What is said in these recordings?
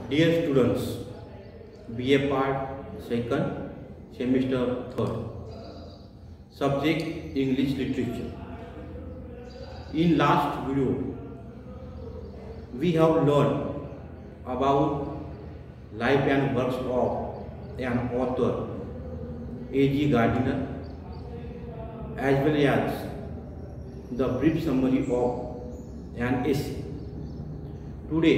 Dear students, BA Part 2nd, Semester 3rd, Subject English Literature. In last video, we have learned about life and works of an author, A.G. Gardiner, as well as the brief summary of an essay. Today,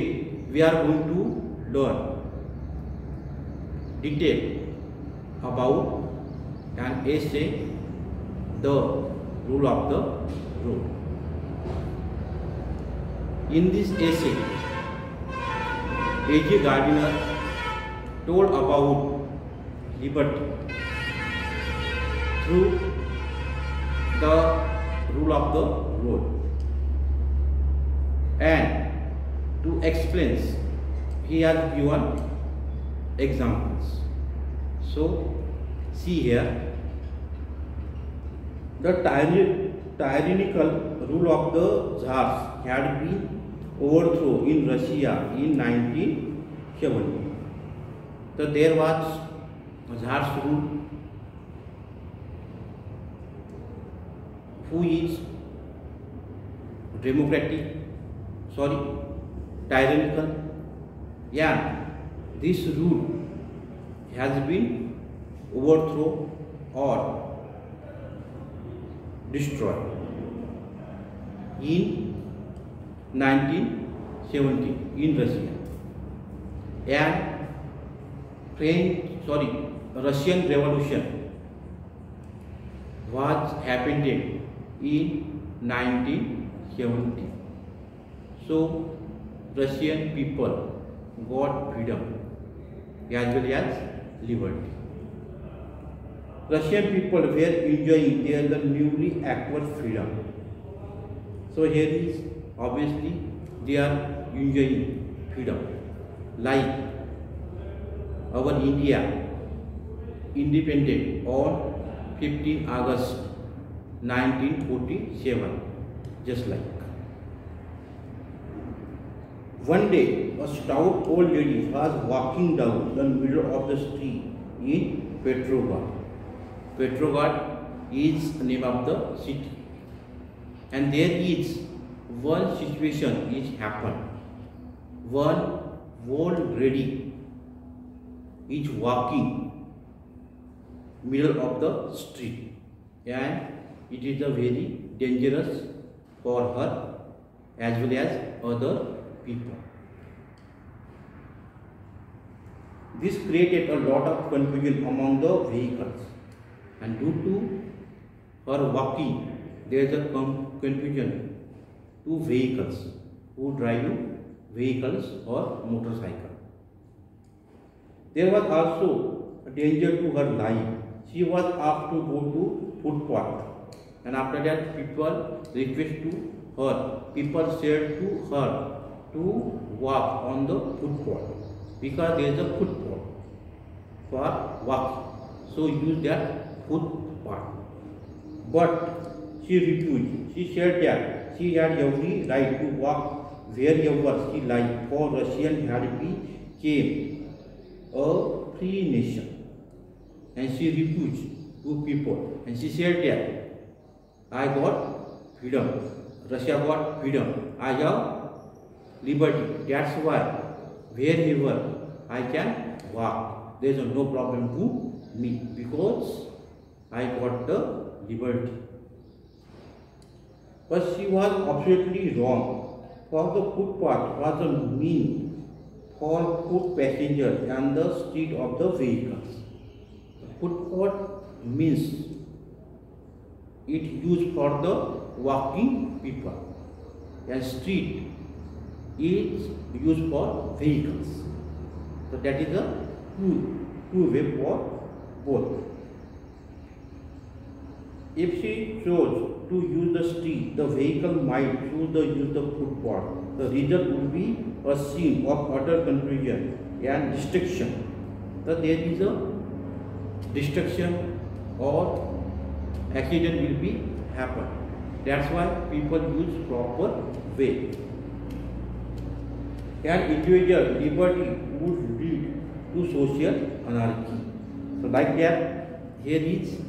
we are going to learn detail about an essay, The Rule of the Road. In this essay, A.G. Gardiner told about liberty through the rule of the road, and to explain, he has given examples. So, see here, the tyrannical rule of the Tsars had been overthrown in Russia in 1970. So, there was Tsars rule, who is tyrannical, and this rule has been overthrown or destroyed in 1970 in Russia, and Russian Revolution was happened in 1970. So, Russian people got freedom as well as liberty. Russian people were enjoying their newly acquired freedom. So, here is obviously they are enjoying freedom. Like our India independent on 15 August 1947, just like. One day, a stout old lady was walking down the middle of the street in Petrograd. Petrograd is the name of the city. And there is one situation is happened. One old lady is walking middle of the street, and it is a very dangerous for her as well as other people. This created a lot of confusion among the vehicles, and due to her walking, there is a confusion to vehicles who drive vehicles or motorcycle. There was also a danger to her life. She was asked to go to footpath, and after that people request to her. People said to her to walk on the footpath because there is a footpath for walking. So use that footpath. But she refused. She said that she had every right to walk wherever she liked, for Russia had become a free nation. And she refused to people. And she said that I got freedom. Russia got freedom. I have liberty. That's why wherever I can walk, there is no problem to me because I got the liberty. But she was absolutely wrong, for the footpath was a means for foot passengers and the street of the vehicles. The footpath means it used for the walking people, and street is used for vehicles. So that is a two way for both. If she chose to use the street, the vehicle might choose to use the footpath. The result would be a scene of utter confusion and destruction. So there is a destruction or accident will be happen. That's why people use proper way. and individual liberty would lead to social anarchy. So like that, here is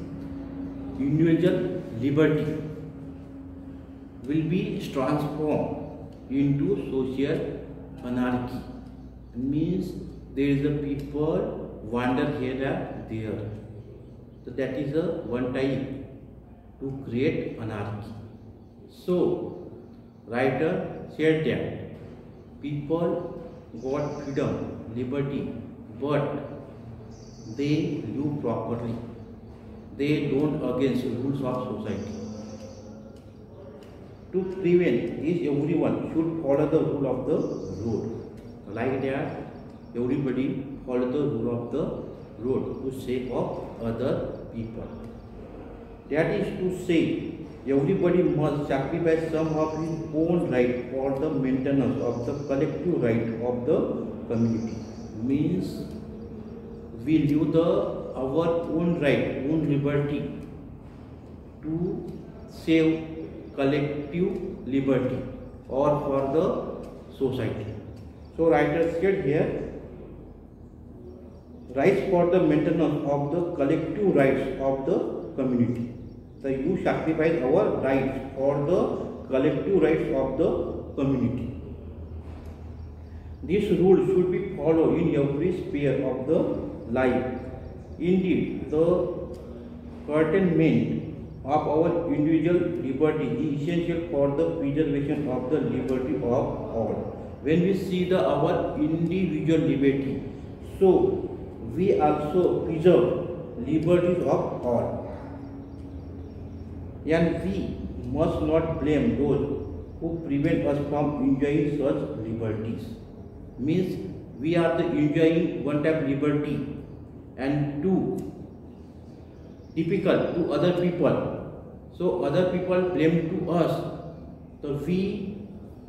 individual liberty will be transformed into social anarchy. Means there is a people wander here and there. So that is a one type to create anarchy. So writer said that people got freedom, liberty, but they live properly. They don't against rules of society. To prevent this, everyone should follow the rule of the road. Like that, everybody follow the rule of the road to save of other people. That is to say, everybody must sacrifice some of his own right for the maintenance of the collective right of the community. Means we live our own right, own liberty to save collective liberty or for the society. So writer said here, rights for the maintenance of the collective rights of the community. So you sacrifice our rights for the collective rights of the community. This rule should be followed in every sphere of the life. Indeed, the curtailment of our individual liberty is essential for the preservation of the liberty of all. When we see our individual liberty, so we also preserve liberties of all. And we must not blame those who prevent us from enjoying such liberties. Means we are enjoying one type of liberty and two difficult to other people. So other people blame to us. So we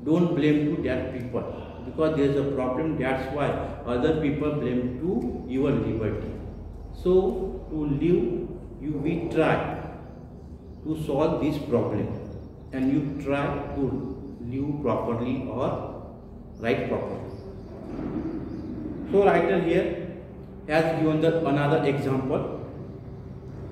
don't blame to that people because there is a problem. That's why other people blame to your liberty. So to live, we try to solve this problem and you try to live properly or write properly. So writer here has given another example.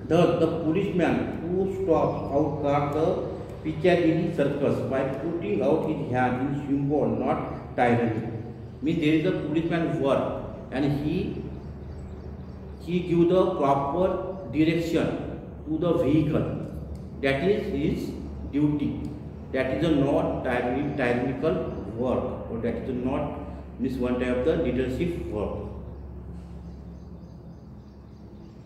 The policeman who stops outside the Piccadilly Circus by putting out his hand in symbol, not tyranny. Means there is a policeman work and he gives the proper direction to the vehicle. That is his duty. That is a not tyrannical work, or that is not one type of the leadership work.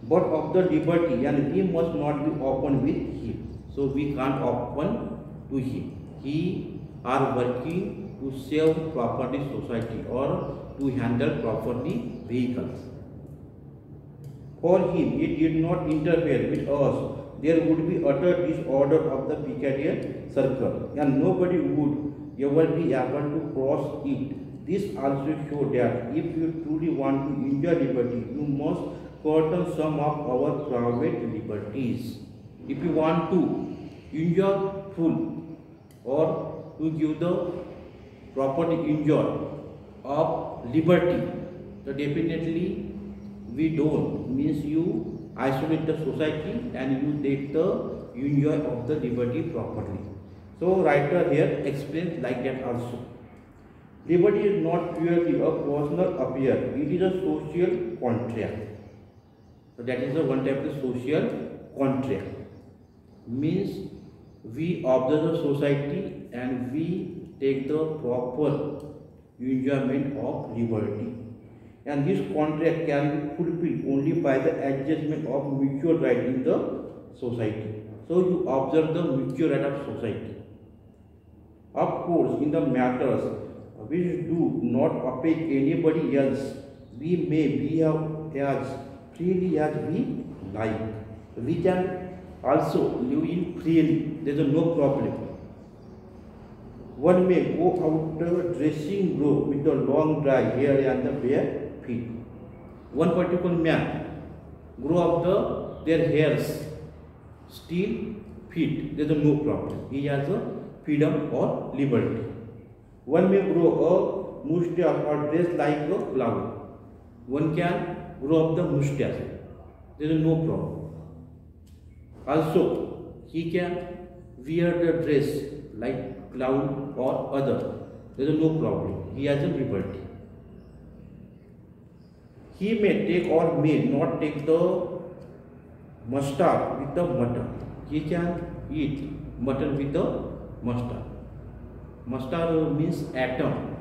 But of the liberty, and we must not be open with him. So we can't open to him. He are working to save property society or to handle properly vehicles. For him, it did not interfere with us. There would be utter disorder of the Piccadilly Circle, and nobody would ever be able to cross it. This also shows that if you truly want to enjoy liberty, you must curtail some of our private liberties. If you want to enjoy full or to give the property enjoy of liberty, so definitely we don't. Means you isolate the society and you take the enjoy of the liberty properly. So writer here explains like that also. Liberty is not purely a personal affair, it is a social contract. So that is the one type of social contract. Means we observe the society and we take the proper enjoyment of liberty. And this contract can be fulfilled only by the adjustment of mutual right in the society. So you observe the mutual right of society. Of course, in the matters which do not affect anybody else, we may behave as freely as we like. We can also live in freely. There is no problem. One may go out the dressing room with the long dry hair and the bare feet. One particular man grow up their hairs, still feet. There is no problem. He has a freedom or liberty. One may grow mustache or dress like a clown. One can grow up the mustache. There is no problem. Also, he can wear the dress like clown or other. There is no problem. He has a liberty. He may take or may not take the mustard with the mutton. He can eat mutton with the mustard. Mustard means atom,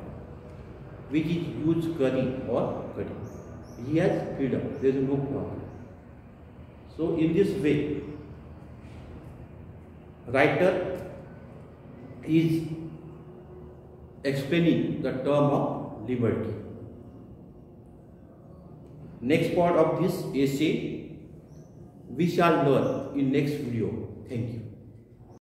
which is used curry or curry. He has freedom. There is no problem. So in this way, writer is explaining the term of liberty. Next part of this essay we shall learn in next video. Thank you.